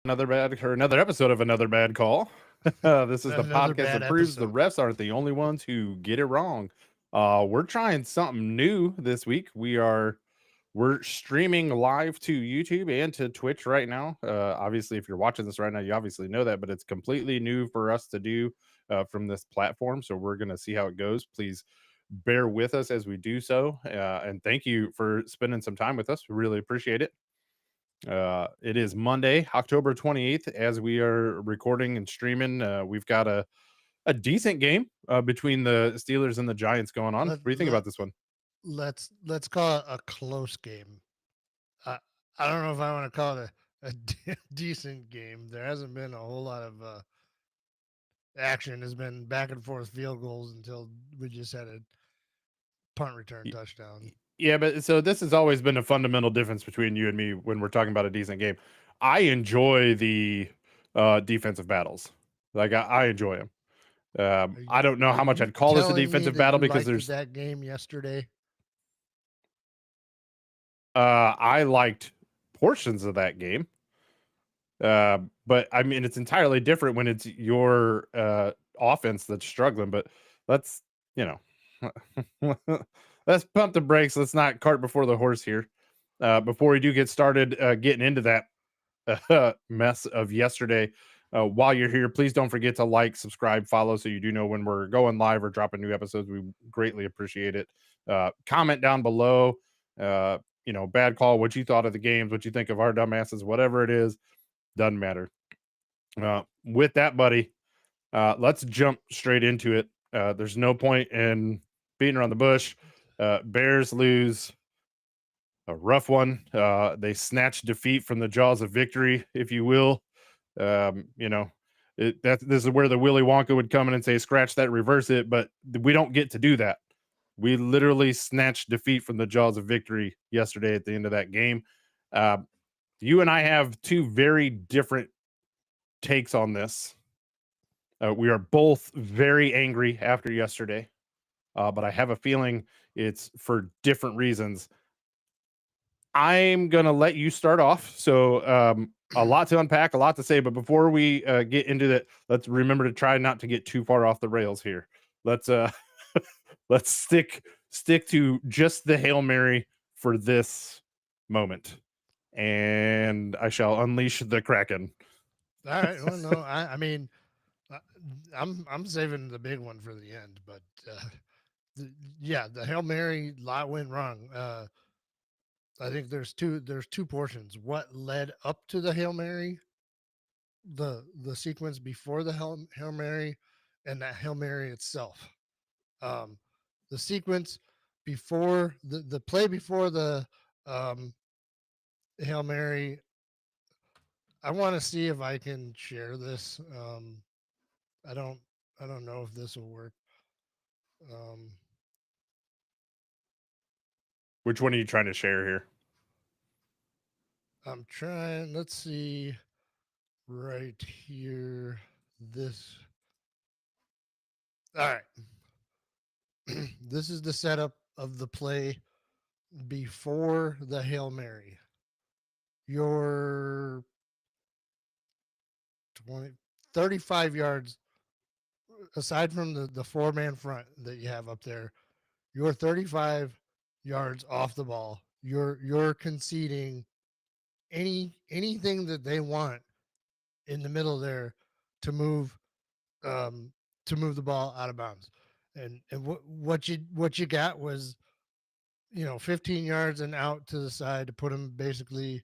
another episode of Another Bad Call. This is the Another podcast bad that proves the episode. refs aren't the only ones who get it wrong. We're trying something new this week. We're streaming live to YouTube and to Twitch right now. Obviously, if you're watching this right now, you obviously know that, but it's completely new for us to do from this platform. So we're gonna see how it goes. Please bear with us as we do so, and thank you for spending some time with us. We really appreciate it. It is Monday, October 28th, as we are recording and streaming. We've got a decent game between the Steelers and the Giants going on. Let What do you think let about this one? let's call it a close game. I I don't know if I want to call it a decent game. There hasn't been a whole lot of action. Has been back and forth field goals until we just had a punt return Y- touchdown. Yeah, but so this has always been a fundamental difference between you and me when we're talking about a decent game. I enjoy the defensive battles. Like I enjoy them. I don't know Are how much you I'd call this a telling me defensive that battle you because liked there's that game yesterday? I liked portions of that game. But I mean, it's entirely different when it's your offense that's struggling. But let's, you know, let's pump the brakes. Let's not cart before the horse here. Before we do get started getting into that mess of yesterday, while you're here, please don't forget to like, subscribe, follow so you do know when we're going live or dropping new episodes. We greatly appreciate it. Comment down below. Bad call, what you thought of the games, what you think of our dumbasses, whatever it is, doesn't matter. With that, buddy, let's jump straight into it. There's no point in beating around the bush. Bears lose a rough one. They snatch defeat from the jaws of victory, if you will. Um, you know, this is where the Willy Wonka would come in and say, "Scratch that, reverse it." But we don't get to do that. We literally snatched defeat from the jaws of victory yesterday at the end of that game. Uh, you and I have two very different takes on this. We are both very angry after yesterday, but I have a feeling it's for different reasons. I'm going to let you start off. So, a lot to unpack, a lot to say, but before we get into that, let's remember to try not to get too far off the rails here. Let's let's stick to just the Hail Mary for this moment, and I shall unleash the Kraken. All right. Well, no, I mean, uh, I'm saving the big one for the end, but yeah, the Hail Mary lot went wrong. I think there's two portions. What led up to the Hail Mary, the sequence before the Hail Mary, and that Hail Mary itself. Um, the sequence before the play before the um, Hail Mary. I want to see if I can share this. I don't I don't know if this will work. Um, Which one are you trying to share here? I'm trying. Let's see right here. This. All right. This is the setup of the play before the Hail Mary. Your 20, 35 yards, aside from the four-man front that you have up there, you're 35 yards off the ball. You're conceding anything that they want in the middle there to move um, to move the ball out of bounds. And what you got was 15 yards and out to the side to put them basically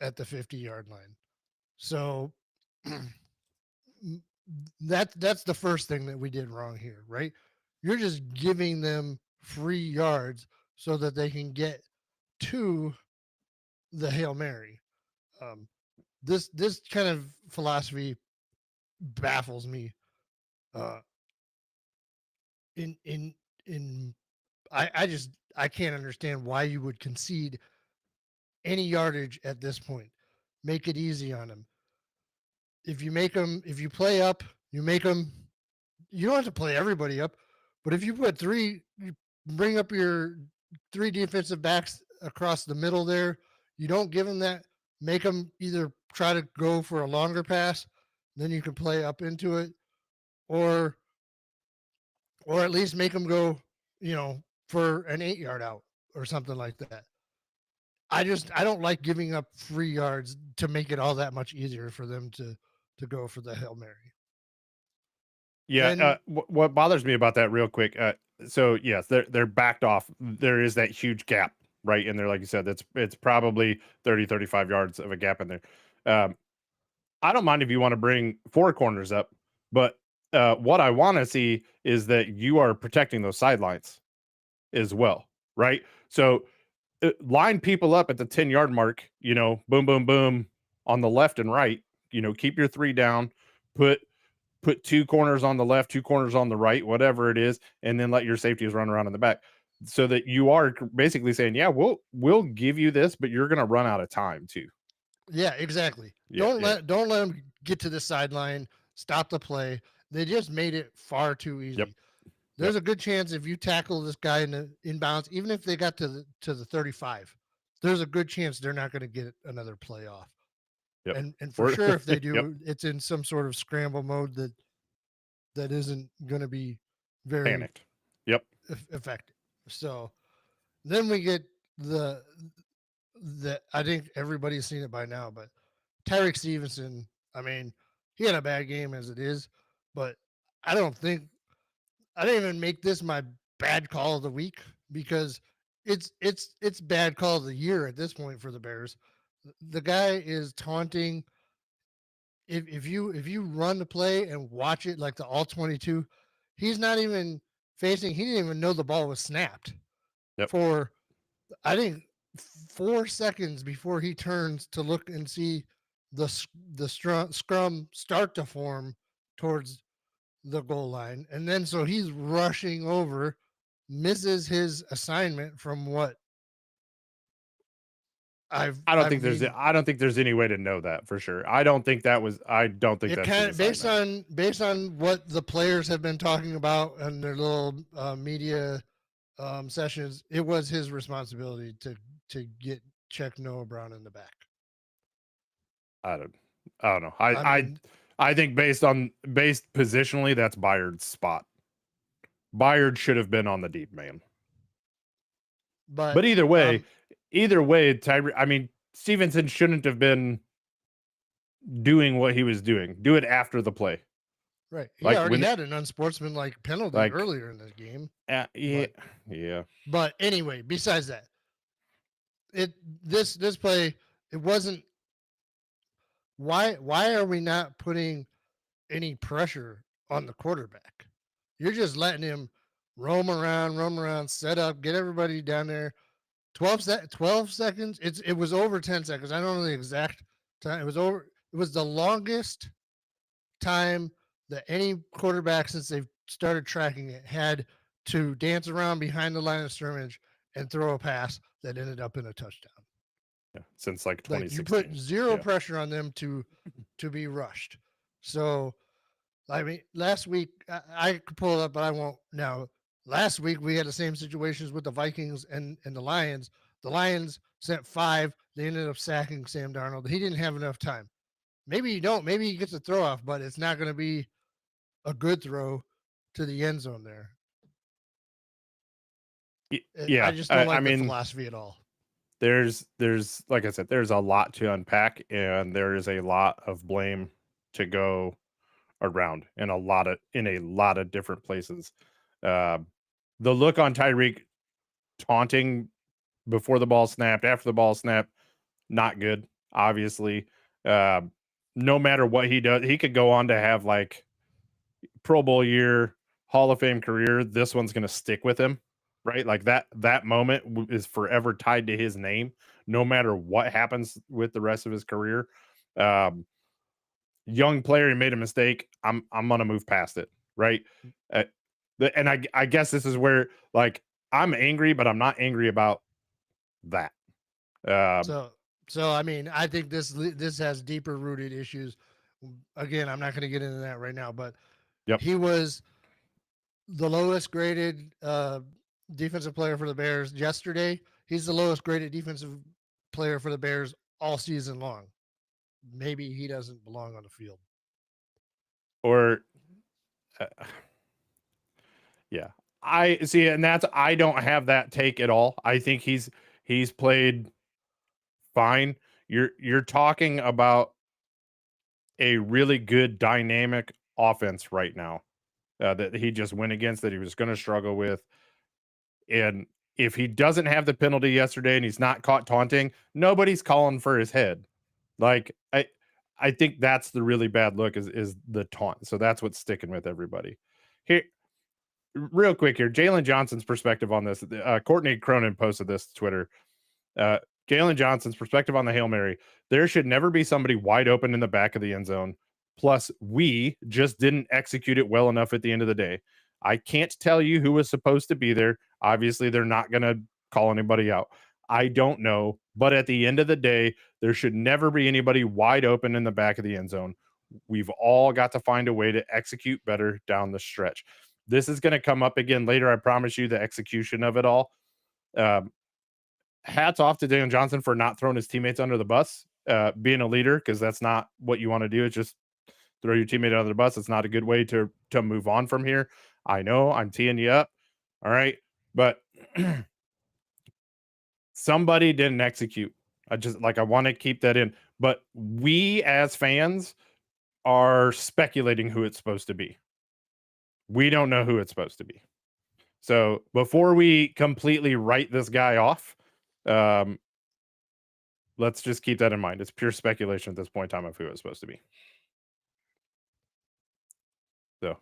at the 50-yard line. So that's the first thing that we did wrong here, right? You're just giving them free yards so that they can get to the Hail Mary. Um, this kind of philosophy baffles me. Uh, in in I can't understand why you would concede any yardage at this point. Make it easy on them. If you play up, you make them. You don't have to play everybody up, but if you put you bring up your three defensive backs across the middle there. You don't give them that. Make them either try to go for a longer pass, then you can play up into it, or or at least make them go, for an 8 yard out or something like that. I don't like giving up free yards to make it all that much easier for them to go for the Hail Mary. Yeah, Then what bothers me about that real quick, so yes, they're backed off. There is that huge gap right in there, like you said. It's probably 30, 35 yards of a gap in there. Um, I don't mind if you want to bring four corners up, but what I want to see is that you are protecting those sidelines as well, right? So line people up at the 10-yard mark, boom, boom, boom on the left and right, keep your three down, put two corners on the left, two corners on the right, whatever it is, and then let your safeties run around in the back. So that you are basically saying, yeah, we'll give you this, but you're gonna run out of time too. yeah, exactly. Yeah, yeah, Don't let them get to the sideline, stop the play. They just made it far too yep, easy. yep, There's a good chance if you tackle this guy in the inbounds, even if they got to the 35, there's a good chance they're not going to get another play off. yep. And for Or sure, if they yep, do, it's in some sort of scramble mode that isn't going to be very panicked. Yep. effective. So then we get the I think everybody's seen it by now, but Tyreek Stevenson, I mean, he had a bad game as it is, but I don't think I didn't even make this my bad call of the week because it's bad call of the year at this point for the Bears. The guy is taunting. If you run the play and watch it like the all 22, he's not even facing. He didn't even know the ball was snapped Yep. for I think 4 seconds before he turns to look and see scrum start to form towards the goal line. And then so he's rushing over, misses his assignment from what I've made I don't think there's any way to know that for sure. I don't think it that's his kind of assignment. based on what the players have been talking about and their little media sessions. It was his responsibility to get check Noah Brown in the back. I don't I don't know. I mean, I think based positionally, that's Byard's spot. Byard should have been on the deep man. but But either way, I mean, Stevenson shouldn't have been doing what he was doing. Do it after the play. right, he Like already when had an unsportsmanlike penalty like earlier in this game. yeah, But yeah. but anyway, besides that, it this play it wasn't. Why are we not putting any pressure on the quarterback? You're just letting him roam around, set up, get everybody down there. 12 seconds. It was over 10 seconds. I don't know the exact time. It was the longest time that any quarterback since they've started tracking it had to dance around behind the line of scrimmage and throw a pass that ended up in a touchdown. Yeah, since like Like you put 2016. zero Yeah. pressure on them to be rushed. So I mean, last week I could pull it up, but I won't now. Last week we had the same situations with the Vikings and the Lions. The Lions sent five. They ended up sacking Sam Darnold. He didn't have enough time. Maybe you don't. Maybe he gets a throw off, but it's not going to be a good throw to the end zone there. I Yeah. just don't I like the mean, philosophy at all. there's like I said, there's a lot to unpack, and there is a lot of blame to go around in a lot of different places. Uh, the look on Tyreek taunting before the ball snapped, after the ball snapped, not good. Obviously, uh, no matter what he does, he could go on to have like Pro Bowl year, Hall of Fame career. This one's going to stick with him, right? Like that moment is forever tied to his name, no matter what happens with the rest of his career. Um, Young player, he made a mistake. I'm gonna move past it, right? Uh, and I guess this is where like I'm angry, but I'm not angry about that. Um, So I mean, I think this has deeper rooted issues. Again, I'm not going to get into that right now, but yep. he was the lowest graded defensive player for the Bears yesterday. He's the lowest graded defensive player for the Bears all season long. maybe he doesn't belong on the field. Or uh, yeah. I see, and that's I don't have that take at all. I think he's played fine. You're talking about a really good dynamic offense right now that he just went against that he was going to struggle with. And if he doesn't have the penalty yesterday and he's not caught taunting, nobody's calling for his head. Like I think that's the really bad look is the taunt. So that's what's sticking with everybody. Here, real quick here, Jalen Johnson's perspective on this. Courtney Cronin posted this to Twitter. Uh, Jalen Johnson's perspective on the Hail Mary. There should never be somebody wide open in the back of the end zone. Plus, we just didn't execute it well enough at the end of the day. I can't tell you who was supposed to be there. Obviously, they're not going to call anybody out. I don't know. But at the end of the day, there should never be anybody wide open in the back of the end zone. We've all got to find a way to execute better down the stretch. This is going to come up again later. I promise you the execution of it all. Um, Hats off to Daniel Johnson for not throwing his teammates under the bus, being a leader, because that's not what you want to do. It's just throw your teammate under the bus. It's not a good way to move on from here. I know I'm teeing you up. All right. But somebody didn't execute. I want to keep that in. But we as fans are speculating who it's supposed to be. We don't know who it's supposed to be. So before we completely write this guy off, um, let's just keep that in mind. It's pure speculation at this point in time of who it's supposed to be. So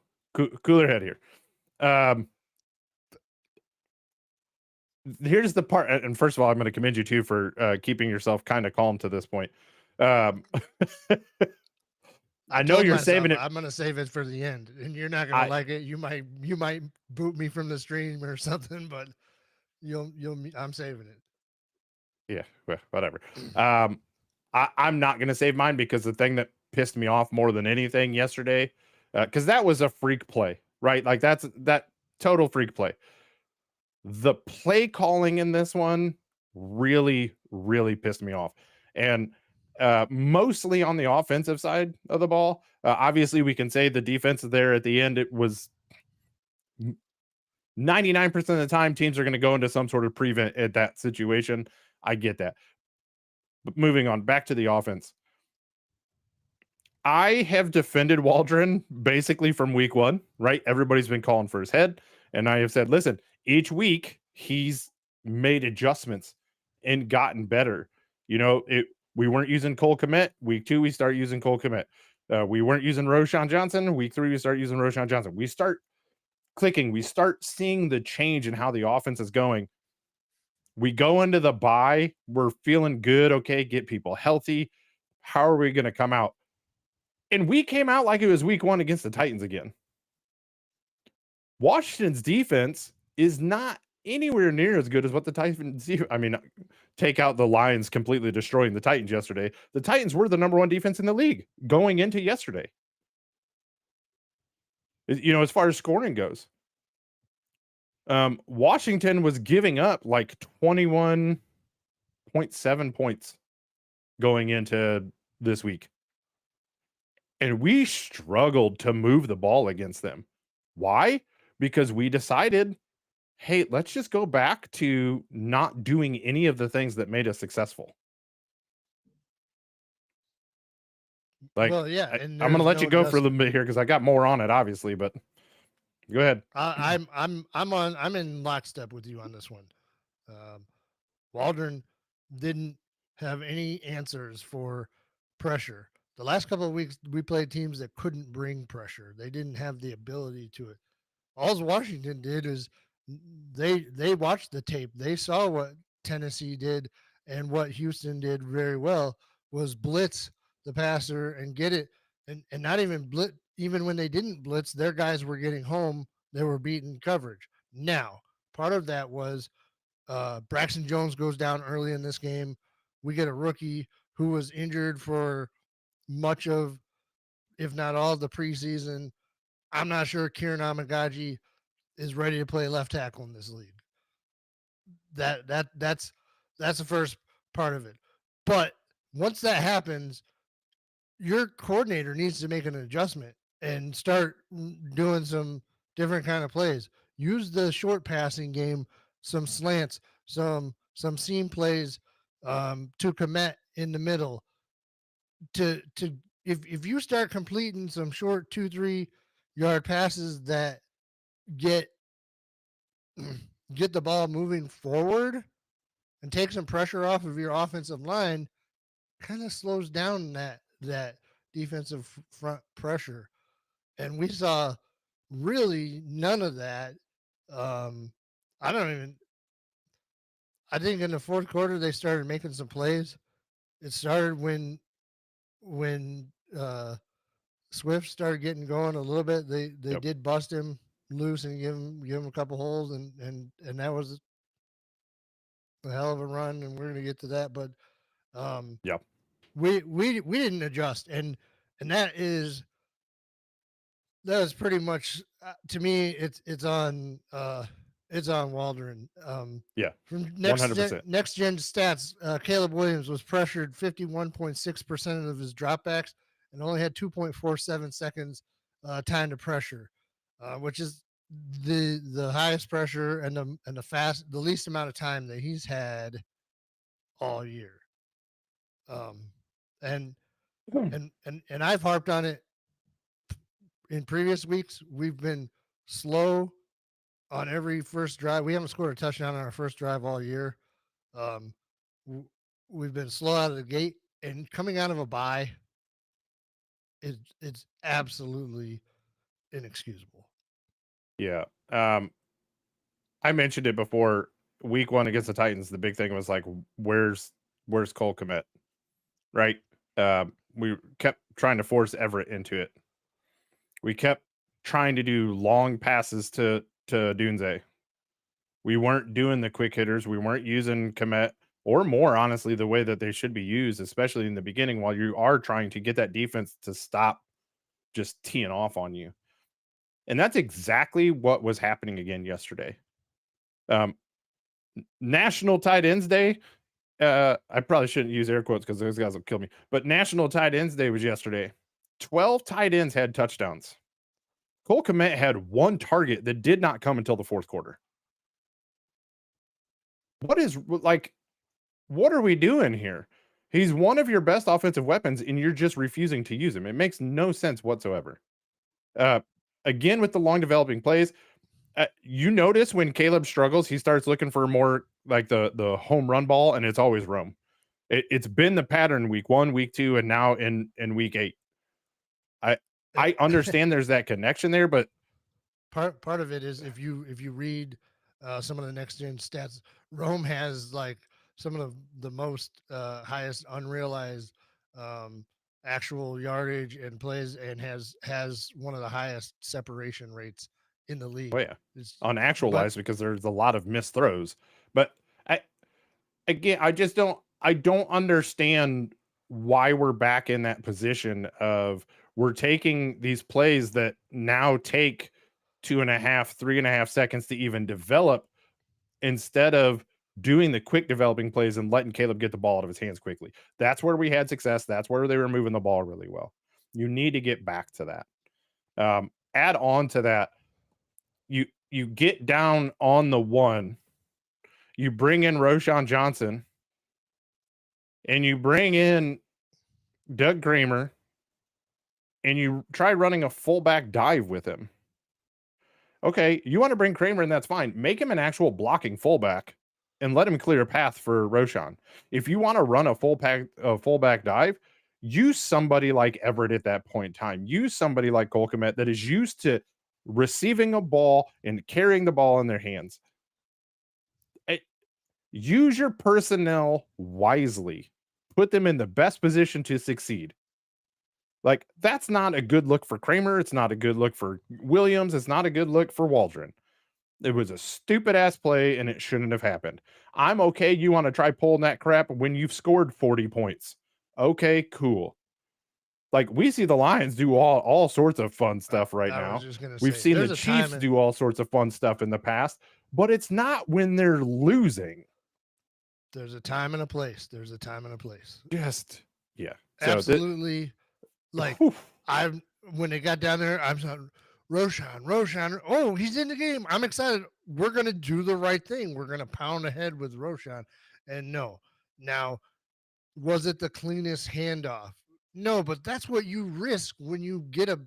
cooler head here. Here's the part, and first of all, I'm going to commend you too for keeping yourself kind of calm to this point. I know you're saving it. I'm going to save it for the end, and you're not going to like it. You might boot me from the stream or something, but I'm saving it. Yeah, well, whatever. I'm not going to save mine because the thing that pissed me off more than anything yesterday, because that was a freak play, right? Like that total freak play. The play calling in this one really, really pissed me off. And mostly on the offensive side of the ball. Obviously, we can say the defense there at the end, it was 99% of the time teams are going to go into some sort of prevent at that situation. I get that. But moving on, back to the offense. I have defended Waldron basically from week one, right? Everybody's been calling for his head. And I have said, listen, each week he's made adjustments and gotten better. You know, we weren't using Cole Kmet. Week 2, we start using Cole Kmet. We weren't using Roschon Johnson. Week 3, we start using Roschon Johnson. We start clicking. We start seeing the change in how the offense is going. We go into the bye. We're feeling good. Okay, get people healthy. How are we going to come out? And we came out like it was week 1 against the Titans again. Washington's defense is not anywhere near as good as what the Titans. I mean, take out the Lions completely destroying the Titans yesterday. The Titans were the number 1 defense in the league going into yesterday. You know, as far as scoring goes, Washington was giving up like 21.7 points going into this week. And we struggled to move the ball against them. Why? Because we decided, hey, let's just go back to not doing any of the things that made us successful. Like, well, yeah, and I'm going to let you go for a little bit here because I got more on it, obviously, but go ahead. I'm in lockstep with you on this one. Waldron didn't have any answers for pressure. The last couple of weeks, we played teams that couldn't bring pressure. They didn't have the ability to it. All Washington did is they watched the tape. They saw what Tennessee did and what Houston did very well was blitz the passer and get it, and not even blitz. Even when they didn't blitz, their guys were getting home. They were beating coverage. Now, part of that was Braxton Jones goes down early in this game. We get a rookie who was injured for much of, if not all, the preseason. I'm not sure Kieran Amagaji is ready to play left tackle in this league. That's the first part of it. But once that happens, your coordinator needs to make an adjustment and start doing some different kind of plays. Use the short passing game, some slants, some seam plays to commit in the middle. To if you start completing some short 2-3 yard passes that get get the ball moving forward and take some pressure off of your offensive line, kind of slows down that defensive front pressure. And we saw really none of that. Um, I don't even. I think in the fourth quarter they started making some plays. It started when Swift started getting going a little bit. They Yep. did bust him loose and give him a couple holes, and that was a hell of a run. And we're gonna get to that, but um, Yep. we didn't adjust, and that is pretty much to me. It's on Waldron. Yeah. From 100%. next gen stats, Caleb Williams was pressured 51.6% of his dropbacks and only had 2.47 seconds time to pressure, which is the highest pressure and the least amount of time that he's had all year. Um, and and I've harped on it in previous weeks. We've been slow on every first drive. We haven't scored a touchdown on our first drive all year. Um, we've been slow out of the gate, and coming out of a bye, it's absolutely inexcusable. Yeah. I mentioned it before. Week 1 against the Titans, the big thing was like, where's Cole Kmet, right? We kept trying to force Everett into it. We kept trying to do long passes to Dunze. We weren't doing the quick hitters. We weren't using Kmet or more, honestly, the way that they should be used, especially in the beginning while you are trying to get that defense to stop just teeing off on you. And that's exactly what was happening again yesterday. National Tight Ends Day. I probably shouldn't use air quotes because those guys will kill me. But National Tight Ends Day was yesterday. 12 tight ends had touchdowns. Cole Kmet had one target that did not come until the fourth quarter. What are we doing here? He's one of your best offensive weapons, and you're just refusing to use him. It makes no sense whatsoever. Again, with the long developing plays, you notice when Caleb struggles, he starts looking for more like the home run ball, and it's always Rome. It's been the pattern week 1, week 2, and now in week 8. I understand there's that connection there, but part of it is if you read some of the next gen stats, Rome has like some of the most highest unrealized actual yardage and plays, and has one of the highest separation rates in the league. well, yeah, It's, on but actualized because there's a lot of missed throws. But again, I don't understand why we're back in that position of we're taking these plays that now take 2.5, 3.5 seconds to even develop instead of doing the quick developing plays and letting Caleb get the ball out of his hands quickly. That's where we had success. That's where they were moving the ball really well. You need to get back to that. Add on to that, you get down on the 1, you bring in Roschon Johnson, and you bring in Doug Kramer, and you try running a fullback dive with him. Okay, you want to bring Kramer in, that's fine. Make him an actual blocking fullback and let him clear a path for Roschon. If you want to run a fullback dive, use somebody like Everett at that point in time. Use somebody like Cole Kmet that is used to receiving a ball and carrying the ball in their hands. Use your personnel wisely. Put them in the best position to succeed. Like, that's not a good look for Kramer. It's not a good look for Williams. It's not a good look for Waldron. It was a stupid ass play and it shouldn't have happened. I'm okay. You want to try pulling that crap when you've scored 40 points. Okay, cool. Like, we see the Lions do all sorts of fun stuff right I now. was just gonna We've say, seen the there's a Chiefs time do all sorts of fun stuff in the past, but it's not when they're losing. there's a time and a place. There's a time and a place. Just, yeah. So absolutely. Like Whew. I'm when they got down there, I'm saying, Roshan. Oh, he's in the game. I'm excited. We're gonna do the right thing. We're gonna pound ahead with Roshan. And no. Now, was it the cleanest handoff? No, but that's what you risk when you get a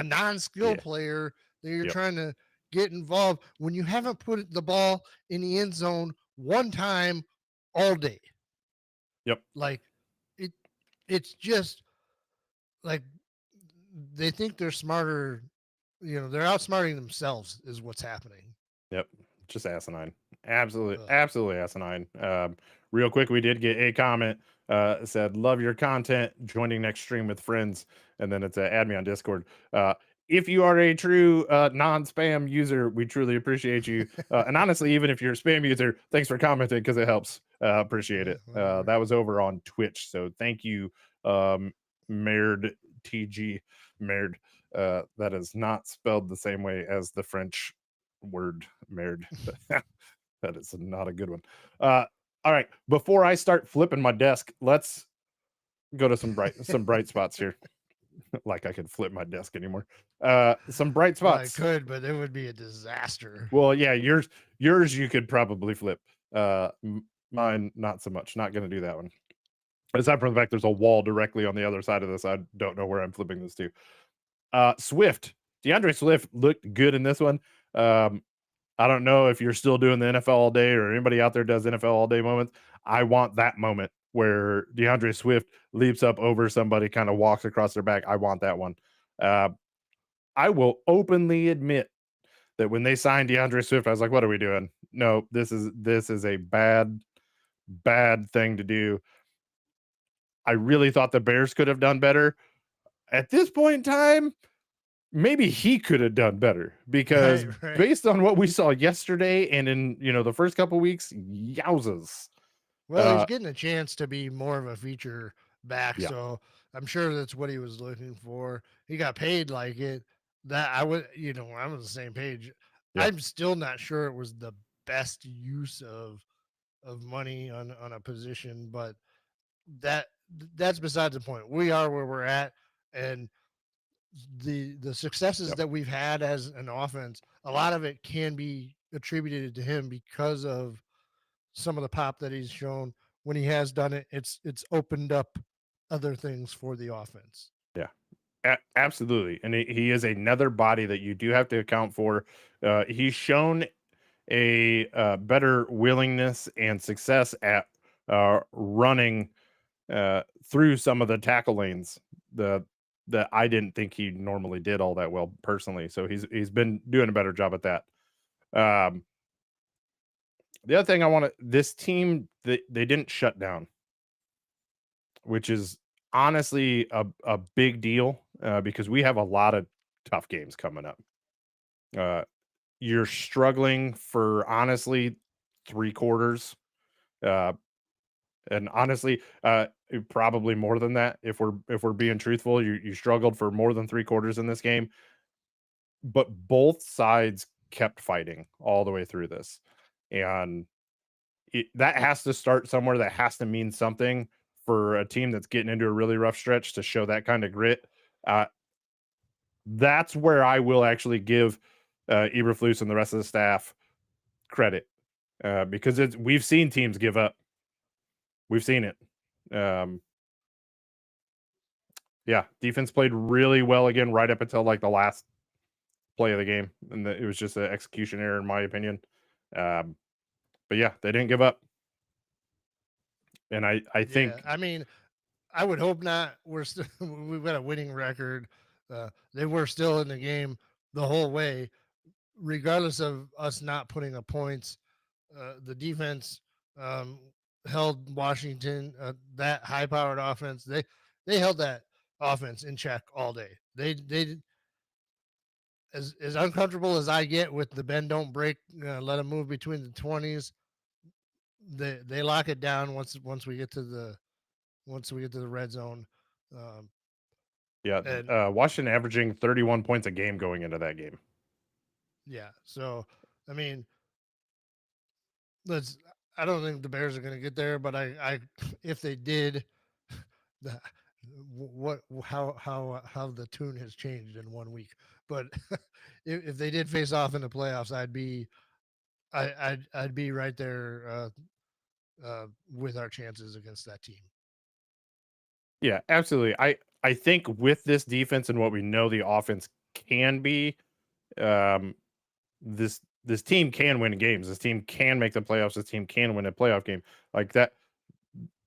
non-skill Yeah. player that you're Yep. trying to get involved when you haven't put the ball in the end zone one time all day. Yep. Like it it's just like they think they're smarter, they're outsmarting themselves is what's happening. Yep. Just asinine. Absolutely, Ugh. absolutely asinine. Real quick, we did get a comment. Said, "Love your content. Joining next stream with friends." And then it's add me on Discord. If you are a true non-spam user, we truly appreciate you. And honestly, even if you're a spam user, thanks for commenting because it helps. Appreciate Yeah, it. whatever. That was over on Twitch, so thank you, Merd TG Merd. That is not spelled the same way as the French word married. That is not a good one. All right, before I start flipping my desk, let's go to some bright spots here. Like I could flip my desk anymore. Some bright Well, I spots. could, but it would be a disaster. Well, yeah, yours you could probably flip. Mine not so much. Not going to do that one. Aside from the fact there's a wall directly on the other side of this, I don't know where I'm flipping this to. Swift, DeAndre Swift looked good in this one. Um, I don't know if you're still doing the NFL all day or anybody out there does NFL all day moments. I want that moment where DeAndre Swift leaps up over somebody, kind of walks across their back. I want that one. Uh, I will openly admit that when they signed DeAndre Swift, I was like, "What are we doing? No, this is a bad thing to do." I really thought the Bears could have done better. At this point in time, maybe he could have done better because Right, right. based on what we saw yesterday and in the first couple weeks, yowzas. Well, he's Uh, getting a chance to be more of a feature back, yeah, so I'm sure that's what he was looking for. He got paid like it. That I would, I'm on the same page. yeah, I'm still not sure it was the best use of money on a position, but that that's besides the point. We are where we're at, and the successes yep, that we've had as an offense, a lot of it can be attributed to him because of some of the pop that he's shown. When he has done it, it's opened up other things for the offense. yeah. Absolutely, and he is another body that you do have to account for. He's shown a better willingness and success at running through some of the tackle lanes the that I didn't think he normally did all that well personally. So he's been doing a better job at that. Um, the other thing I want to this team they didn't shut down, which is honestly a big deal because we have a lot of tough games coming up. Uh, you're struggling for honestly 3 quarters. Uh, and honestly, probably more than that. If we're being truthful, you struggled for more than 3 quarters in this game, but both sides kept fighting all the way through this, and that has to start somewhere. That has to mean something for a team that's getting into a really rough stretch to show that kind of grit. Uh, that's where I will actually give Eberflus and the rest of the staff credit because we've seen teams give up. We've seen it. Um, Yeah, defense played really well again right up until like the last play of the game, and it was just an execution error in my opinion. Um, but yeah, they didn't give up, and I Yeah, think I mean, I would hope not. We're still we've got a winning record. They were still in the game the whole way, regardless of us not putting up points. The defense um, held Washington, that high-powered offense. They held that offense in check all day. They as uncomfortable as I get with the bend don't break, let them move between the 20s. They lock it down once we get to the red zone. Um, yeah, and Washington averaging 31 points a game going into that game. yeah, so I mean, let's. I don't think the Bears are going to get there, but I if they did, what how the tune has changed in 1 week. But if they did face off in the playoffs, I'd be right there with our chances against that team. Yeah, absolutely. I think with this defense and what we know the offense can be, um, this team can win games. This team can make the playoffs. This team can win a playoff game. Like that.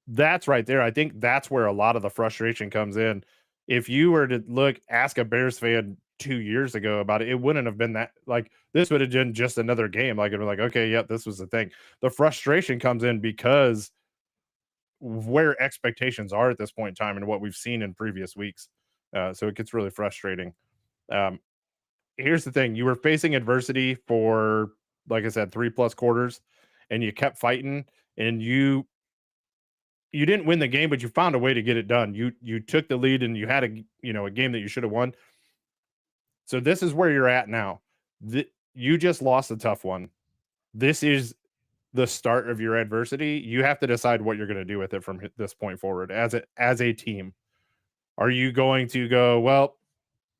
That's right there. I think that's where a lot of the frustration comes in. If you were to ask a Bears fan 2 years ago about it, it wouldn't have been that like this would have been just another game. Like it'd be like, okay, yep, this was the thing. The frustration comes in because where expectations are at this point in time and what we've seen in previous weeks. So it gets really frustrating. Um, Here's the thing: you were facing adversity for, like I said, 3+ quarters, and you kept fighting, and you didn't win the game, but you found a way to get it done. You took the lead, and you had a game that you should have won. So this is where you're at now. You just lost a tough one. This is the start of your adversity. You have to decide what you're going to do with it from this point forward as a team. Are you going to go, well,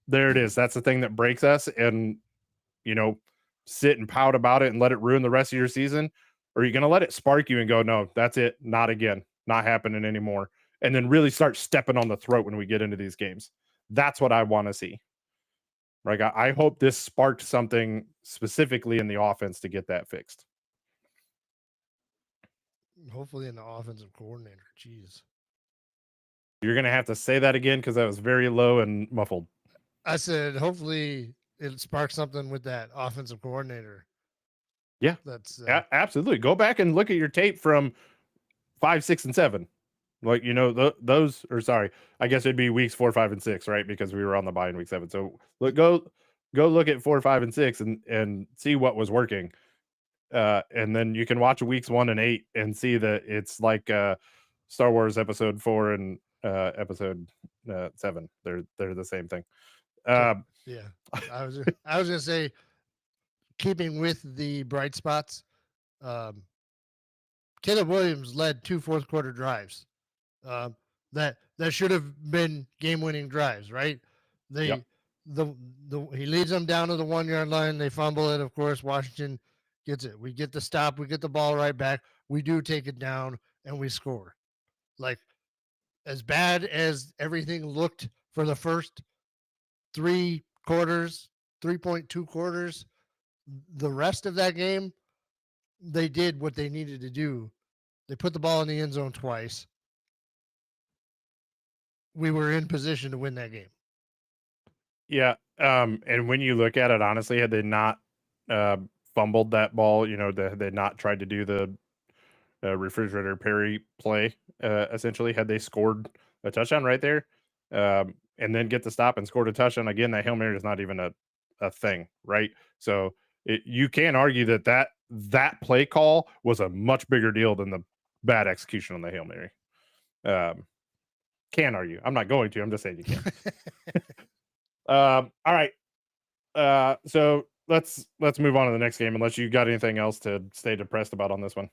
there it is. That's the thing that breaks us, and you know, sit and pout about it and let it ruin the rest of your season? Or are you going to let it spark you and go, no, that's it, not again, not happening anymore, and then really start stepping on the throat when we get into these games? That's what I want to see. Like I hope this sparked something specifically in the offense to get that fixed. Hopefully, in the offensive coordinator. Jeez. You're going to have to say that again because that was very low and muffled. I said, hopefully, it sparks something with that offensive coordinator. Yeah, That's absolutely. Go back and look at your tape from 5, 6, and 7. Like those, or sorry, I guess it'd be weeks 4, 5, and 6, right? Because we were on the bye in week 7. So go look at 4, 5, and 6 and see what was working. And then you can watch weeks 1 and 8 and see that it's like Star Wars episode 4 and episode 7. They're the same thing. yeah. I was gonna say, keeping with the bright spots, um, Caleb Williams led 2 fourth quarter drives. Um, that should have been game winning drives, right? Yep. They the he leads them down to the 1 yard line. They fumble it. Of course, Washington gets it. We get the stop. We get the ball right back. We do take it down and we score. Like, as bad as everything looked for the first 3 quarters, 3.2 quarters, the rest of that game, they did what they needed to do. They put the ball in the end zone twice. We were in position to win that game. Yeah. And when you look at it, honestly, had they not uh, fumbled that ball, they not tried to do the refrigerator Perry play, essentially, had they scored a touchdown right there, and then get the stop and scored a touchdown again, that Hail Mary is not even a thing, right? So you can argue that play call was a much bigger deal than the bad execution on the Hail Mary. Can argue. I'm not going to. I'm just saying you can. All right. So let's move on to the next game, unless you got anything else to stay depressed about on this one.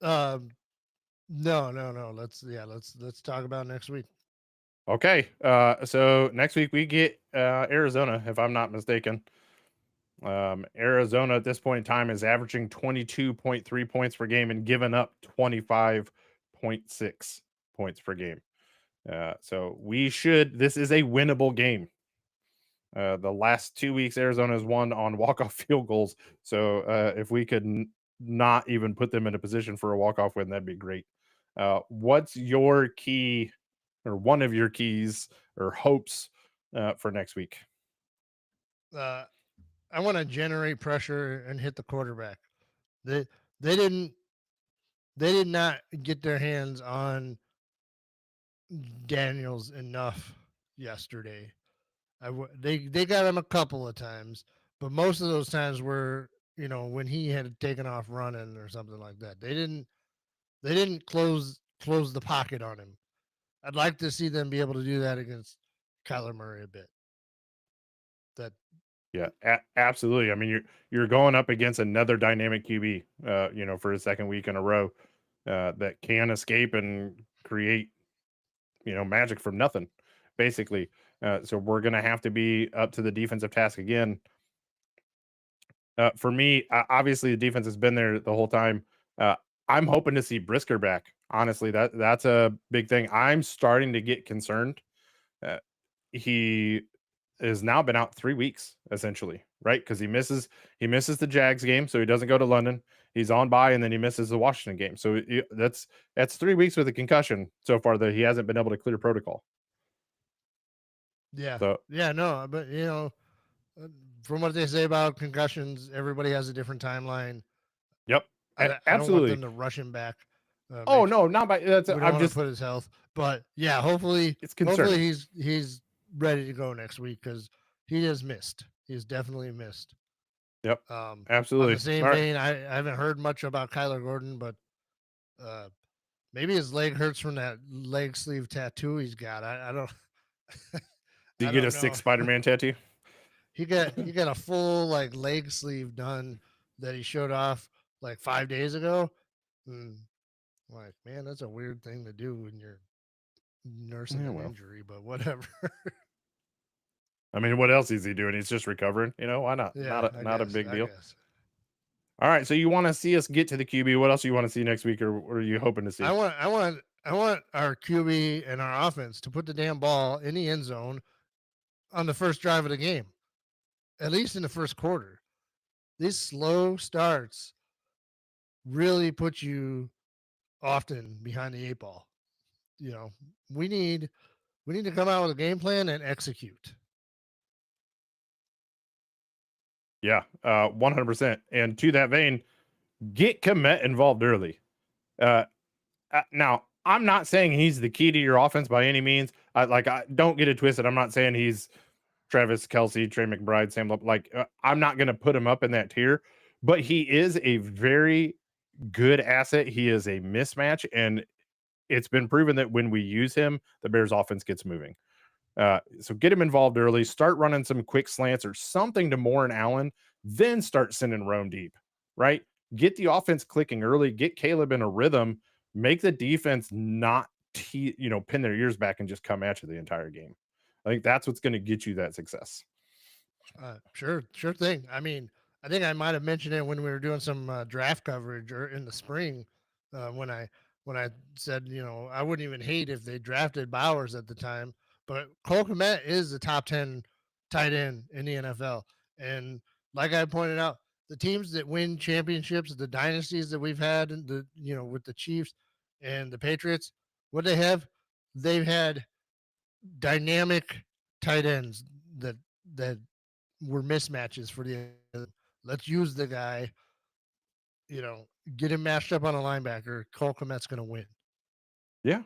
No. Let's talk about next week. Okay. So next week we get Arizona, if I'm not mistaken. Arizona at this point in time is averaging 22.3 points per game and giving up 25.6 points per game. So this is a winnable game. The last 2 weeks, Arizona has won on walk-off field goals. So if we could not even put them in a position for a walk-off win, that'd be great. What's your key, or one of your keys or hopes for next week? I want to generate pressure and hit the quarterback. They they didn't they did not get their hands on Daniels enough yesterday. They got him a couple of times, but most of those times were, when he had taken off running or something like that. They didn't close the pocket on him. I'd like to see them be able to do that against Kyler Murray a bit. That Yeah, absolutely. I mean, you're going up against another dynamic QB, for a second week in a row, that can escape and create magic from nothing, basically. So we're going to have to be up to the defensive task again. For me, obviously the defense has been there the whole time. Uh, I'm hoping to see Brisker back. Honestly, that's a big thing. I'm starting to get concerned. Uh, he has now been out 3 weeks essentially, right? Because he misses the Jags game, so he doesn't go to London. He's on bye, and then he misses the Washington game. So that's 3 weeks with a concussion so far that he hasn't been able to clear protocol. Yeah. So Yeah. No, but from what they say about concussions, everybody has a different timeline. yep, I don't want absolutely. them to rush him back. Oh no, not by that's. We don't I'm want to just put his health, but yeah, hopefully, it's hopefully concerning. he's ready to go next week because he has missed. He's definitely missed. Yep, On the absolutely. same All right. vein, I haven't heard much about Kyler Gordon, but uh, maybe his leg hurts from that leg sleeve tattoo he's got. I don't Do I you get a don't sick know. Spider-Man tattoo? He got a full like leg sleeve done that he showed off like 5 days ago. And I'm like, man, that's a weird thing to do when you're nursing Yeah, an well. injury, but whatever. I mean, what else is he doing? He's just recovering. Why not? Yeah, Not a big I deal. guess. All right, so you want to see us get to the QB? What else do you want to see next week, or what are you hoping to see? I want our QB and our offense to put the damn ball in the end zone on the first drive of the game, at least in the first quarter. These slow starts really put you often behind the eight ball. You know, we need to come out with a game plan and execute. Yeah, 100%. And to that vein, get Komet involved early. Uh, Now, I'm not saying he's the key to your offense by any means. I don't get it twisted. I'm not saying he's Travis Kelsey, Trey McBride, Sam. I'm not going to put him up in that tier, but he is a very good asset. He is a mismatch, and it's been proven that when we use him, the Bears offense gets moving. So get him involved early, start running some quick slants or something to Moore and Allen, then start sending Rome deep, right? Get the offense clicking early, get Caleb in a rhythm, make the defense not pin their ears back and just come at you the entire game. I think that's what's going to get you that success. Sure thing. I mean, I think I might have mentioned it when we were doing some draft coverage or in the spring, when I said I wouldn't even hate if they drafted Bowers at the time, but Cole Kmet is the top 10 tight end in the NFL, and like I pointed out, the teams that win championships, the dynasties that we've had, and with the Chiefs and the Patriots, what they've had dynamic tight ends that were mismatches for the. Let's use the guy. You know, get him matched up on a linebacker. Cole Kmet's going to win. Yeah.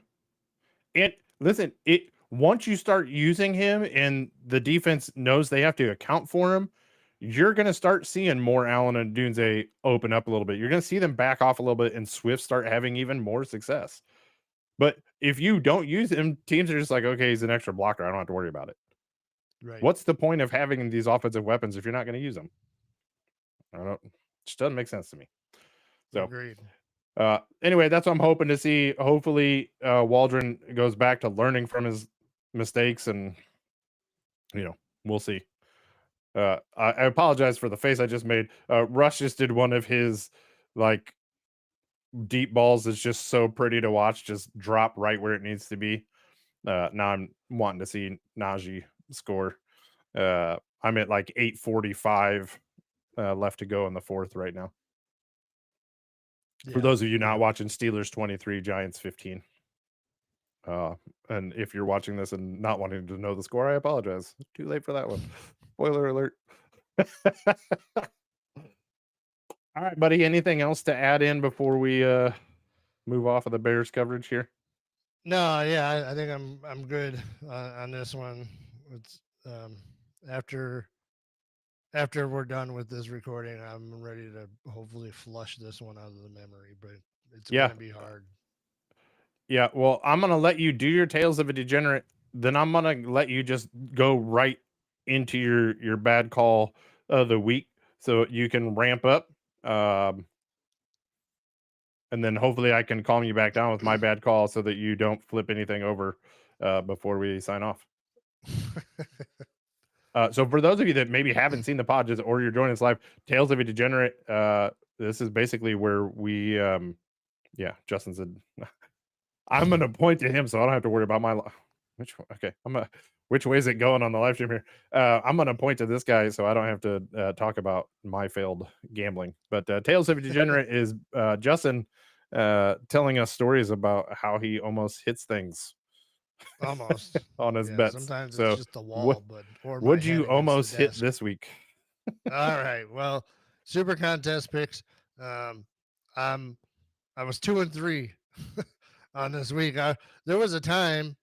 And listen, it once you start using him and the defense knows they have to account for him, you're going to start seeing more Allen and Dunze open up a little bit. You're going to see them back off a little bit and Swift start having even more success. But if you don't use him, teams are just like, okay, he's an extra blocker. I don't have to worry about it. Right. What's the point of having these offensive weapons if you're not going to use them? I don't. It just doesn't make sense to me. So, Agreed. anyway, that's what I'm hoping to see. Hopefully, Waldron goes back to learning from his mistakes, and we'll see. I apologize for the face I just made. Rush just did one of his like deep balls that's just so pretty to watch, just drop right where it needs to be. Now I'm wanting to see Najee score. I'm at like 8:45 left to go in the fourth right now. For Yeah. those of you not Yeah. watching, Steelers 23, Giants 15. And if you're watching this and not wanting to know the score, I apologize. Too late for that one. Spoiler alert. All right, buddy. Anything else to add in before we move off of the Bears coverage here? No. Yeah. I think I'm good on this one. It's after we're done with this recording, I'm ready to hopefully flush this one out of the memory, but it's Yeah. gonna be hard. Yeah. Well, I'm gonna let you do your Tales of a Degenerate. Then I'm gonna let you just go right into your bad call of the week, so you can ramp up. Um, and then hopefully I can calm you back down with my bad call so that you don't flip anything over before we sign off. So for those of you that maybe haven't seen the pod just, or you're joining us live, Tales of a Degenerate, this is basically where we, Justin said, I'm going to point to him so I don't have to worry about my, which way is it going on the live stream here? I'm going to point to this guy so I don't have to talk about my failed gambling. But Tales of a Degenerate is Justin telling us stories about how he almost hits things Almost. on his Yeah, bets. sometimes it's So just the wall, or my would head you against almost the hit desk. this week? All right. Well, super contest picks. I was 2-3 on this week. There was a time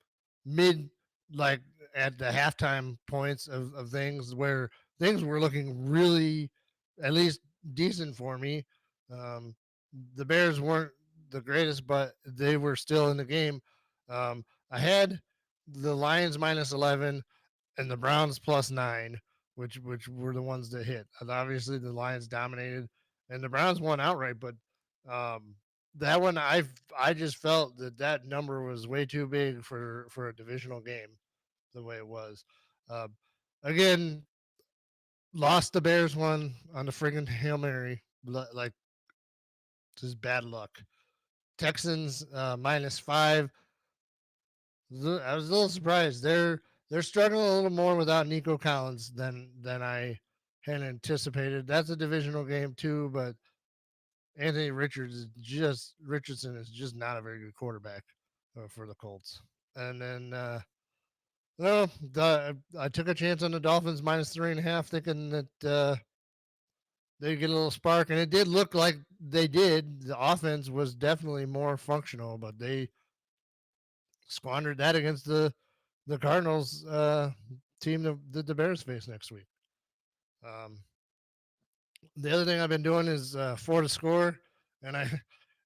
like at the halftime points of things where things were looking really, at least decent for me. Um, the Bears weren't the greatest, but they were still in the game. I had the Lions -11 and the Browns +9, which were the ones that hit. And obviously, the Lions dominated, and the Browns won outright. But that one, I just felt that number was way too big for a divisional game, the way it was. Uh, Again, lost the Bears one on the friggin' Hail Mary, like just bad luck. Texans -5. I was a little surprised. They're struggling a little more without Nico Collins than I had anticipated. That's a divisional game too, but Anthony Richardson is just not a very good quarterback for the Colts. And then well, I took a chance on the Dolphins -3.5, thinking that they get a little spark, and it did look like they did. The offense was definitely more functional, but they squandered that against the Cardinals team that the Bears face next week. Um, the other thing I've been doing is for to score, and I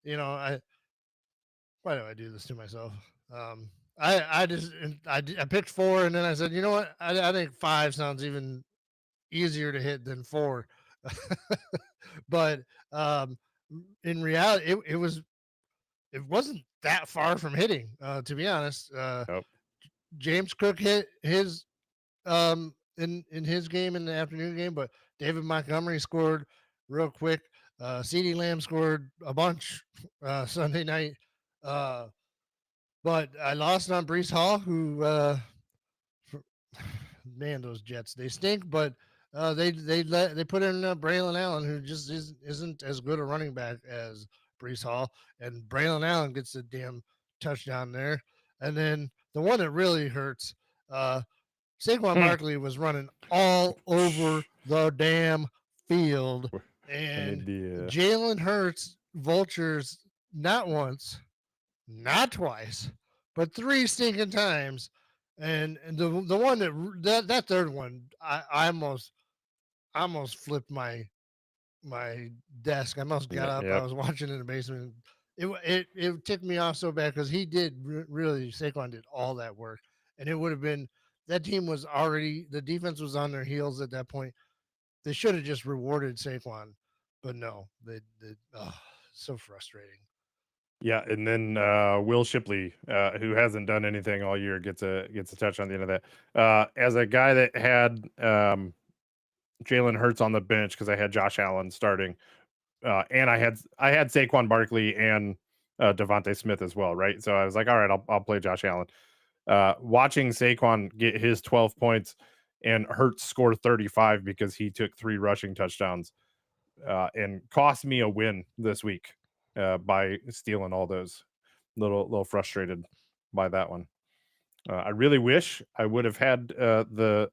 why do I do this to myself? I picked 4, and then I said, you know what? I think 5 sounds even easier to hit than 4. But in reality, it wasn't that far from hitting. To be honest, Nope. James Cook hit his in his game in the afternoon game, but David Montgomery scored real quick. CeeDee Lamb scored a bunch Sunday night. But I lost on Brees Hall, who man, those Jets, they stink, but they put in Braylon Allen, who just isn't as good a running back as Brees Hall, and Braylon Allen gets a damn touchdown there. And then the one that really hurts, Saquon Barkley was running all over the damn field, and Jalen Hurts vultures not once, not twice, but 3 stinking times. And the one that third one, I almost flipped my desk. I almost got up. I was watching in the basement. It ticked me off so bad because he did really, Saquon did all that work, and it would have been, that team was already, the defense was on their heels at that point. They should have just rewarded Saquon, but no, they so frustrating. Yeah, and then Will Shipley, who hasn't done anything all year, gets a touch on the end of that. As a guy that had Jalen Hurts on the bench because I had Josh Allen starting, and I had Saquon Barkley and Devontae Smith as well, right? So I was like, all right, I'll play Josh Allen. Watching Saquon get his 12 points and Hurts score 35 because he took 3 rushing touchdowns and cost me a win this week by stealing all those. Little frustrated by that one. I really wish I would have had the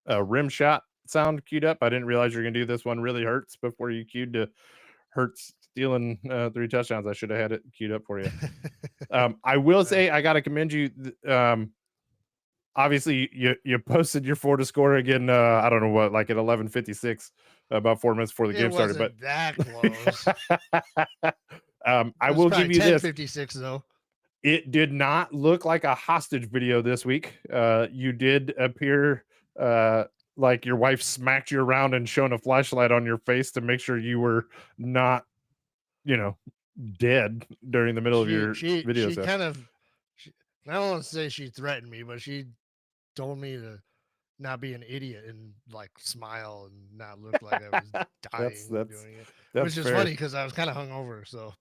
rim shot sound queued up. I didn't realize you're gonna do this one really hurts before you queued to Hurts stealing 3 touchdowns. I should have had it queued up for you. I will say I gotta commend you. Obviously you posted your 4 to score again. I don't know what, like at 11:56, about 4 minutes before the game started. But that close. I will give you this. 10:56 though. It did not look like a hostage video this week. You did appear like your wife smacked you around and shone a flashlight on your face to make sure you were not, dead during the middle of your video She set. kind of, I don't want to say she threatened me, but she told me to not be an idiot and like smile and not look like I was dying doing it, That's which is fair. funny because I was kind of hungover. So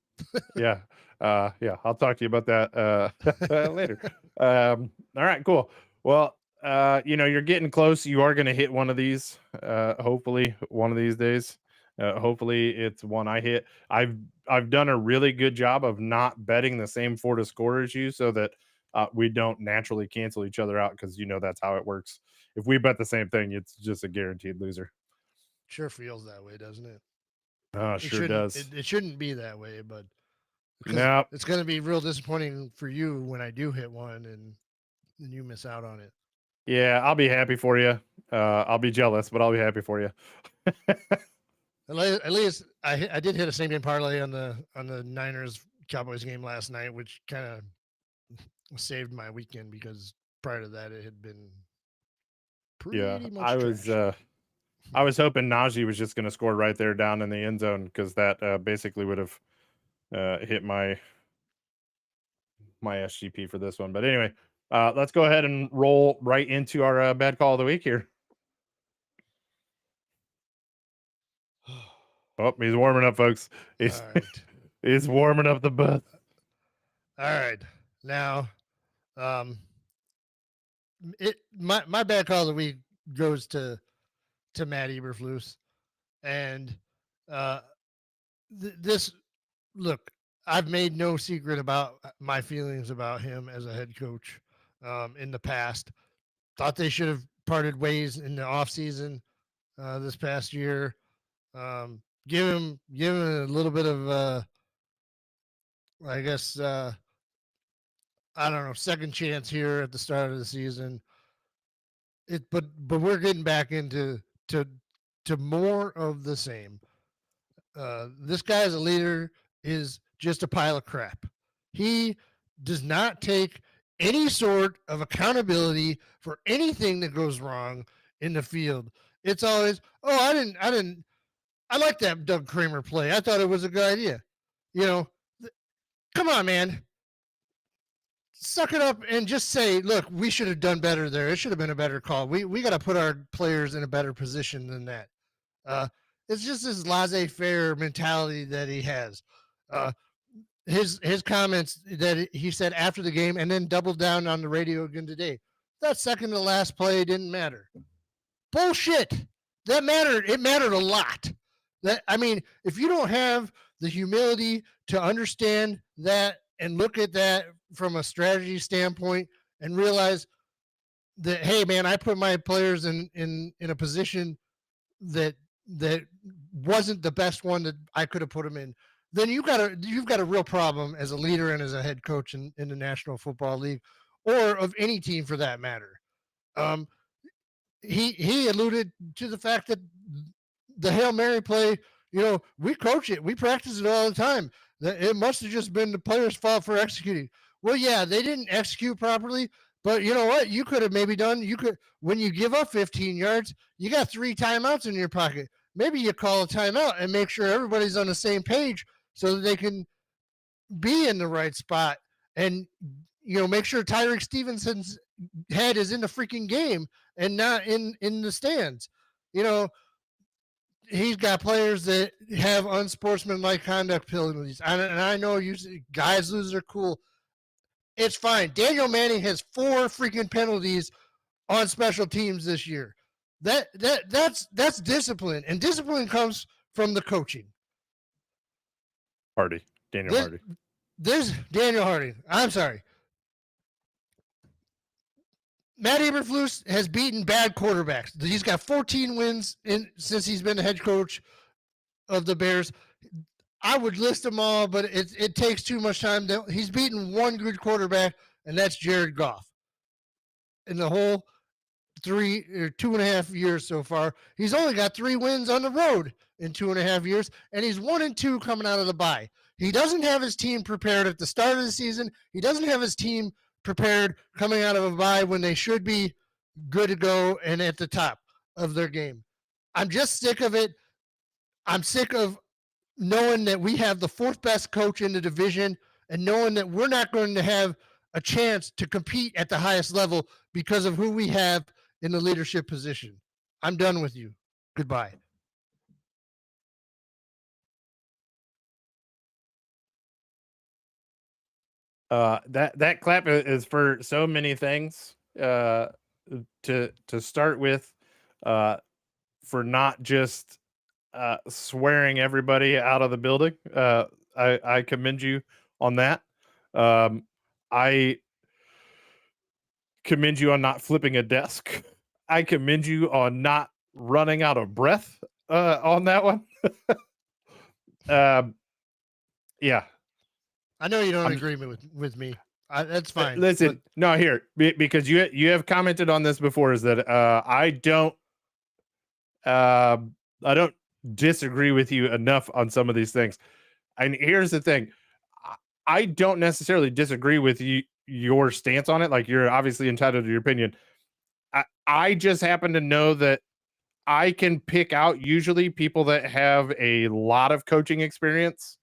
Yeah. Yeah, I'll talk to you about that later. All right, cool. Well, you're getting close. You are going to hit one of these, hopefully one of these days. Hopefully it's one I hit. I've done a really good job of not betting the same Florida score as you, so that we don't naturally cancel each other out, because that's how it works. If we bet the same thing, it's just a guaranteed loser. sure feels that way, doesn't it? It Sure shouldn't. does. It shouldn't be that way, but because Now, it's going to be real disappointing for you when I do hit one and you miss out on it. yeah, I'll be happy for you. I'll be jealous, but I'll be happy for you. At least I did hit a same game parlay on the Niners Cowboys game last night, which kind of saved my weekend because prior to that it had been Yeah, pretty much trash. I was hoping Najee was just going to score right there down in the end zone, because that basically would have hit my SGP for this one. But anyway, let's go ahead and roll right into our bad call of the week here. Oh, he's warming up, folks. He's All right. he's warming up the bus. All right. Now, my bad call of the week goes to Matt Eberflus, and this look. I've made no secret about my feelings about him as a head coach in the past. Thought they should have parted ways in the offseason this past year. Give him a little bit of I guess I don't know, second chance here at the start of the season. But we're getting back into to more of the same. This guy as a leader is just a pile of crap. He does not take any sort of accountability for anything that goes wrong in the field. It's always, oh, I like that Doug Kramer play. I thought it was a good idea. Come on, man. Suck it up and just say, look, we should have done better there. It should have been a better call. We got to put our players in a better position than that. It's just this laissez-faire mentality that he has. His comments that he said after the game and then doubled down on the radio again today. That second to last play didn't matter. Bullshit. That mattered. It mattered a lot. If you don't have the humility to understand that and look at that from a strategy standpoint and realize that, hey man, I put my players in a position that wasn't the best one that I could have put them in, then you've got a real problem as a leader and as a head coach in the National Football League, or of any team for that matter. He alluded to the fact that the Hail Mary play, we coach it, we practice it all the time. It must have just been the players' fault for executing. Well, yeah, they didn't execute properly, but you know what? You could have maybe done. When you give up 15 yards, you got 3 timeouts in your pocket. Maybe you call a timeout and make sure everybody's on the same page so that they can be in the right spot, and make sure Tyreek Stevenson's head is in the freaking game and not in the stands. He's got players that have unsportsmanlike conduct penalties, and I know you guys lose their cool. It's fine. Daniel Manning has 4 freaking penalties on special teams this year. That's discipline, and discipline comes from the coaching. Daniel Hardy. This Daniel Hardy. I'm sorry. Matt Eberflus has beaten bad quarterbacks. He's got 14 wins since he's been the head coach of the Bears. I would list them all, but it takes too much time. He's beaten one good quarterback, and that's Jared Goff. In the whole 2.5 years so far, he's only got 3 wins on the road in 2.5 years, and he's 1-2 coming out of the bye. He doesn't have his team prepared at the start of the season. He doesn't have his team prepared coming out of a bye when they should be good to go and at the top of their game. I'm just sick of it. I'm sick of knowing that we have the fourth best coach in the division and knowing that we're not going to have a chance to compete at the highest level because of who we have in the leadership position. I'm done with you. Goodbye. That clap is for so many things. To start with, for not just swearing everybody out of the building. I commend you on that. I commend you on not flipping a desk. I commend you on not running out of breath on that one. Yeah. I know you don't agree with me. That's fine. Listen, no, here, because you have commented on this before, is that I don't disagree with you enough on some of these things. And here's the thing. I don't necessarily disagree with your stance on it. Like, you're obviously entitled to your opinion. I just happen to know that I can pick out usually people that have a lot of coaching experience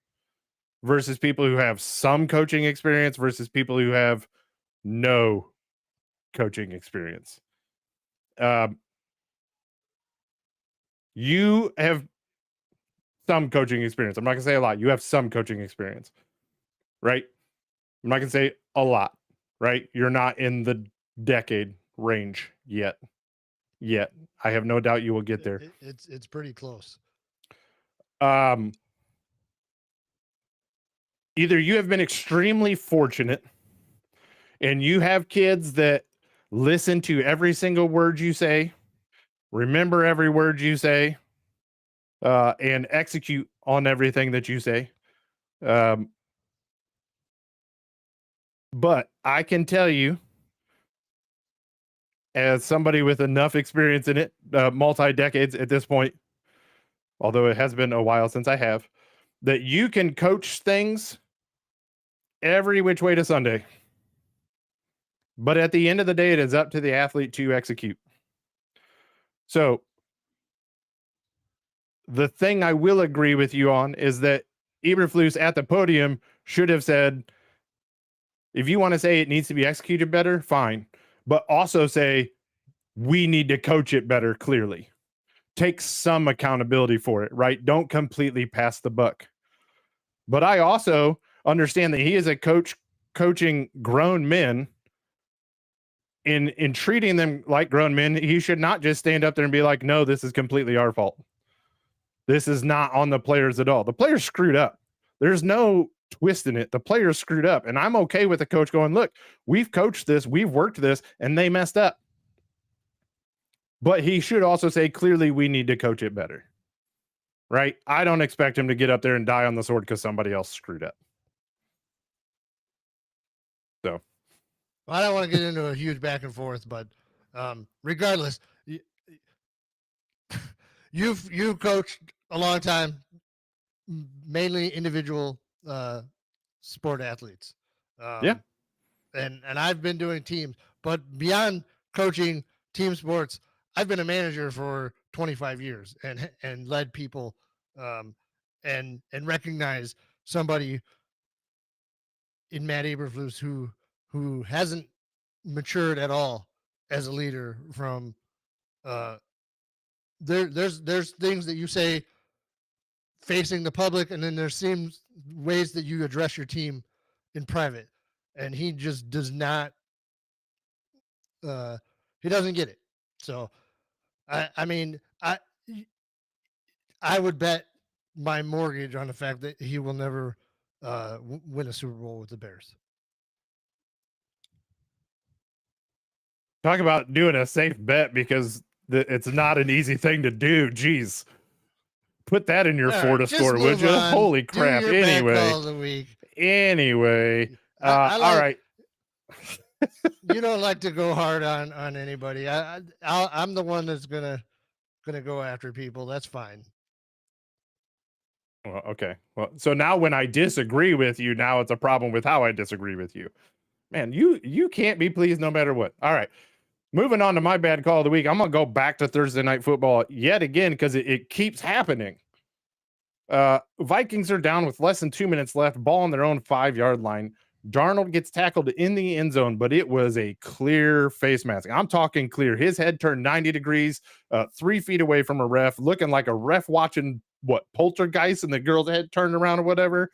versus people who have some coaching experience versus people who have no coaching experience. You have some coaching experience. I'm not going to say a lot. You have some coaching experience, right? I'm not going to say a lot, right? You're not in the decade range yet. I have no doubt you will get there. It's pretty close. Either you have been extremely fortunate and you have kids that listen to every single word you say, remember every word you say, and execute on everything that you say. But I can tell you, as somebody with enough experience in it, multi-decades at this point, although it has been a while since I have, that you can coach things every which way to Sunday. But at the end of the day, it is up to the athlete to execute. So the thing I will agree with you on is that Eberflus at the podium should have said, if you want to say it needs to be executed better, fine. But also say, we need to coach it better, clearly. Take some accountability for it, right? Don't completely pass the buck. But I also understand that he is a coach coaching grown men. In treating them like grown men, he should not just stand up there and be like, no, this is completely our fault. This is not on the players at all. The players screwed up. There's no twist in it. The players screwed up. And I'm okay with the coach going, look, we've coached this, we've worked this, and they messed up. But he should also say, clearly, we need to coach it better. Right? I don't expect him to get up there and die on the sword because somebody else screwed up. So. I don't want to get into a huge back and forth, but regardless, you've coached a long time, mainly individual sport athletes. Yeah. And I've been doing teams, but beyond coaching team sports, I've been a manager for 25 years and led people and recognize somebody in Matt Eberflus who hasn't matured at all as a leader from there's things that you say facing the public, and then there seems ways that you address your team in private, and he just does not he doesn't get it. So I mean I would bet my mortgage on the fact that he will never win a Super Bowl with the Bears. Talk about doing a safe bet, because it's not an easy thing to do. Jeez. Put that in your Florida store, would you? Holy crap. Anyway. All right. You don't like to go hard on anybody. I'm the one that's gonna go after people. That's fine. Well, okay. Well, so now when I disagree with you, now it's a problem with how I disagree with you. Man, you can't be pleased no matter what. All right. Moving on to my bad call of the week. I'm going to go back to Thursday Night Football yet again because it keeps happening. Vikings are down with less than 2 minutes left, ball on their own 5-yard line. Darnold gets tackled in the end zone, but it was a clear face mask. I'm talking clear. His head turned 90 degrees, 3 feet away from a ref, looking like a ref watching what, Poltergeist, and the girl's head turned around or whatever.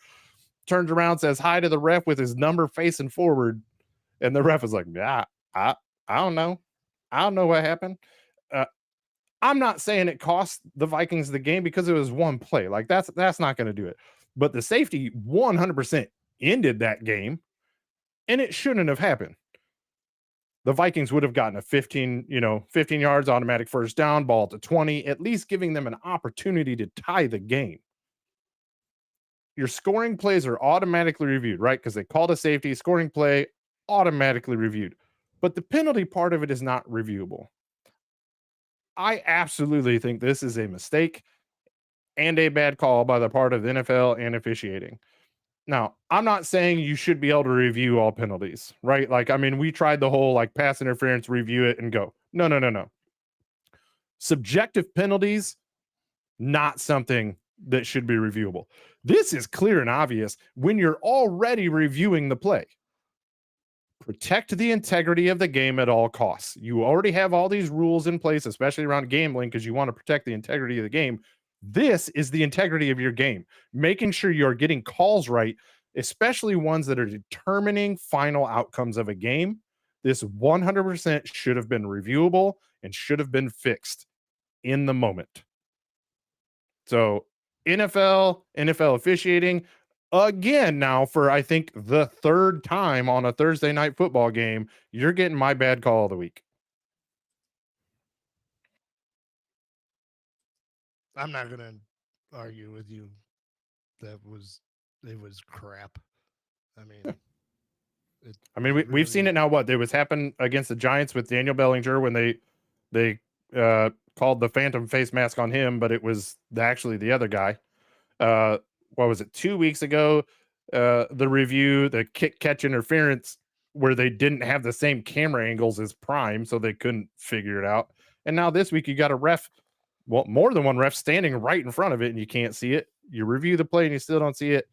Turns around, says hi to the ref with his number facing forward, and the ref is like, "Yeah, I don't know. I don't know what happened." Uh, I'm not saying it cost the Vikings the game because it was one play. Like that's not going to do it. But the safety 100% ended that game, and it shouldn't have happened. The Vikings would have gotten a 15 yards automatic first down, ball to 20, at least giving them an opportunity to tie the game. Your scoring plays are automatically reviewed, right? Because they called a safety, scoring play automatically reviewed. But the penalty part of it is not reviewable. I absolutely think this is a mistake and a bad call by the part of the NFL and officiating. Now, I'm not saying you should be able to review all penalties, right? Like, I mean, we tried the whole like pass interference, review it and go. No, no, no, no. Subjective penalties, not something that should be reviewable. This is clear and obvious when you're already reviewing the play. Protect the integrity of the game at all costs. You already have all these rules in place, especially around gambling, because you want to protect the integrity of the game. This is the integrity of your game, making sure you're getting calls right, especially ones that are determining final outcomes of a game. This 100% should have been reviewable and should have been fixed in the moment. So NFL officiating again now for I think the third time on a Thursday night football game, you're getting my bad call of the week. I'm not gonna argue with you. It was crap. I mean, We've seen it now. What there was happen against the Giants with Daniel Bellinger when they called the phantom face mask on him, but it was actually the other guy. What was it, 2 weeks ago? The review, the kick catch interference, where they didn't have the same camera angles as Prime, so they couldn't figure it out. And now this week you got a ref, well, more than one ref standing right in front of it, and you can't see it. You review the play and you still don't see it.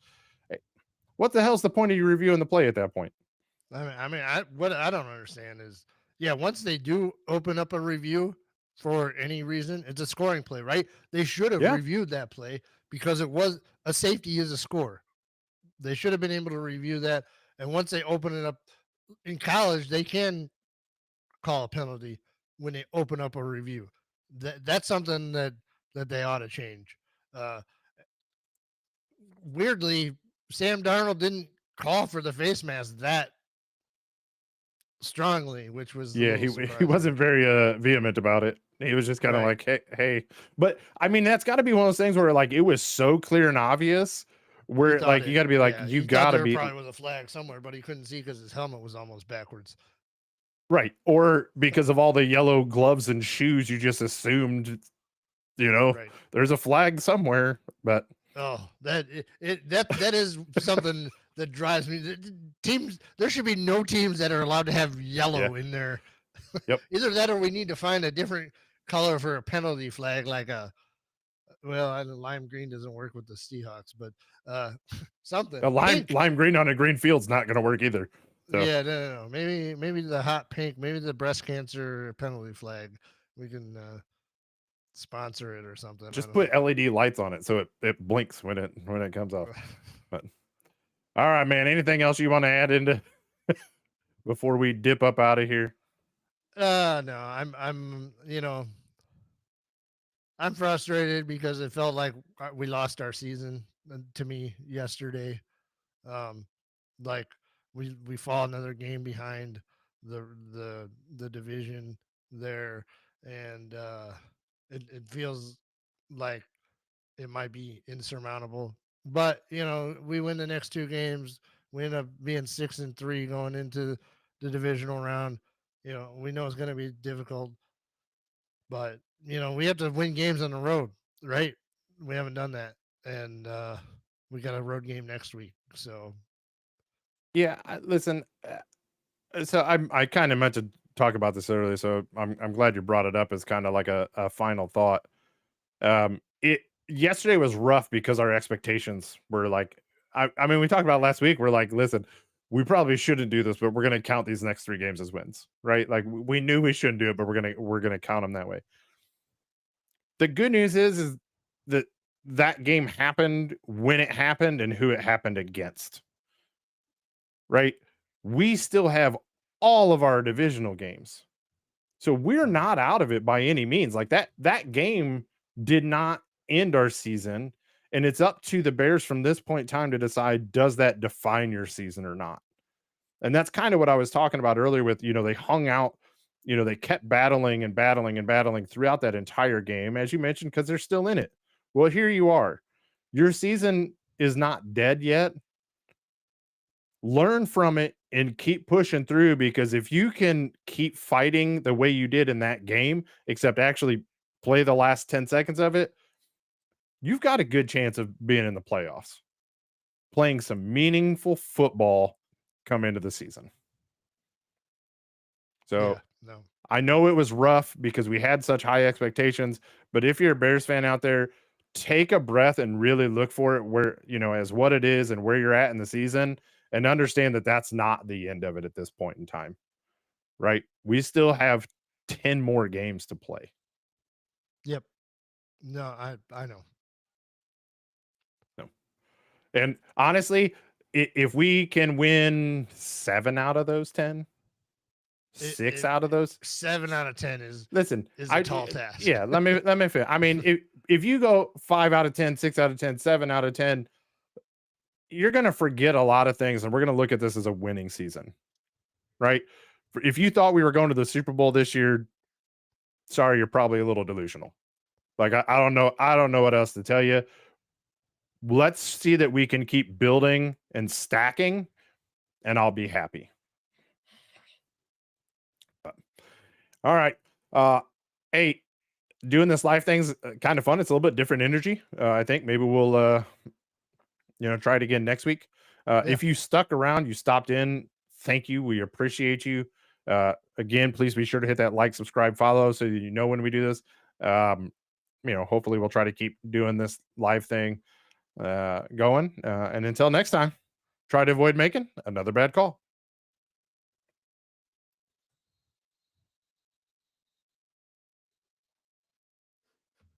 What the hell's the point of you reviewing the play at that point? What I don't understand is, yeah, once they do open up a review for any reason, it's a scoring play, right? They should have reviewed that play because it was a safety is a score. They should have been able to review that. And once they open it up in college, they can call a penalty when they open up a review. That's something that they ought to change. Weirdly, Sam Darnold didn't call for the face mask that strongly, which was he wasn't very vehement about it. He was just kind of like, hey. But I mean, that's got to be one of those things where like it was so clear and obvious where like you got to be like, you got to be probably with a flag somewhere, but he couldn't see because his helmet was almost backwards. Right. Or because of all the yellow gloves and shoes, you just assumed, there's a flag somewhere. But that is something that drives me. Teams, there should be no teams that are allowed to have yellow in there. Yep. Either that or we need to find a different color for a penalty flag, like lime green doesn't work with the Seahawks, but something. A lime green on a green field's not going to work either. So. Yeah, no. Maybe the hot pink, maybe the breast cancer penalty flag. We can sponsor it or something. Just put LED lights on it so it blinks when it comes off. But all right, man. Anything else you want to add into before we dip up out of here? No. I'm frustrated because it felt like we lost our season to me yesterday. Like we fall another game behind the division there, and it feels like it might be insurmountable. But we win the next 2 games, we end up being 6-3 going into the divisional round. We know it's going to be difficult, but we have to win games on the road, right? We haven't done that, and we got a road game next week. So yeah, listen. So I kind of meant to talk about this earlier, so I'm glad you brought it up as kind of like a final thought. yesterday was rough because our expectations were like, I mean, we talked about last week. We're like, listen, we probably shouldn't do this, but we're going to count these next 3 games as wins, right? Like we knew we shouldn't do it, but we're gonna count them that way. The good news is that that game happened when it happened and who it happened against, right? We still have all of our divisional games. So we're Mhm. not out of it by any means. Like that game did not end our season, and it's up to the Bears from this point in time to decide, does that define your season or not? And that's kind of what I was talking about earlier with, they hung out, they kept battling and battling and battling throughout that entire game, as you mentioned, because they're still in it. Well, here you are. Your season is not dead yet. Learn from it and keep pushing through, because if you can keep fighting the way you did in that game, except actually play the last 10 seconds of it, you've got a good chance of being in the playoffs, playing some meaningful football come into the season. Yeah, So no. I know it was rough because we had such high expectations, but if you're a Bears fan out there, take a breath and really look for it where, as what it is and where you're at in the season, and understand that that's not the end of it at this point in time, right? We still have 10 more games to play. Yep. No, I know. No. And honestly, if we can win 7 out of those 10, It, 6 it, out of it those, 7 out of 10 listen, is a tall task. yeah, let me finish. I mean, if you go 5 out of 10, 6 out of 10, 7 out of 10, you're going to forget a lot of things, and we're going to look at this as a winning season, right? If you thought we were going to the Super Bowl this year, sorry, you're probably a little delusional. Like I don't know what else to tell you. Let's see that we can keep building and stacking, and I'll be happy. But, all right. Hey, doing this live thing's kind of fun. It's a little bit different energy. I think maybe we'll try it again next week. Yeah. If you stuck around, you stopped in, thank you. We appreciate you. Again, please be sure to hit that like, subscribe, follow so that you know when we do this. Hopefully we'll try to keep doing this live thing going. And until next time, try to avoid making another bad call.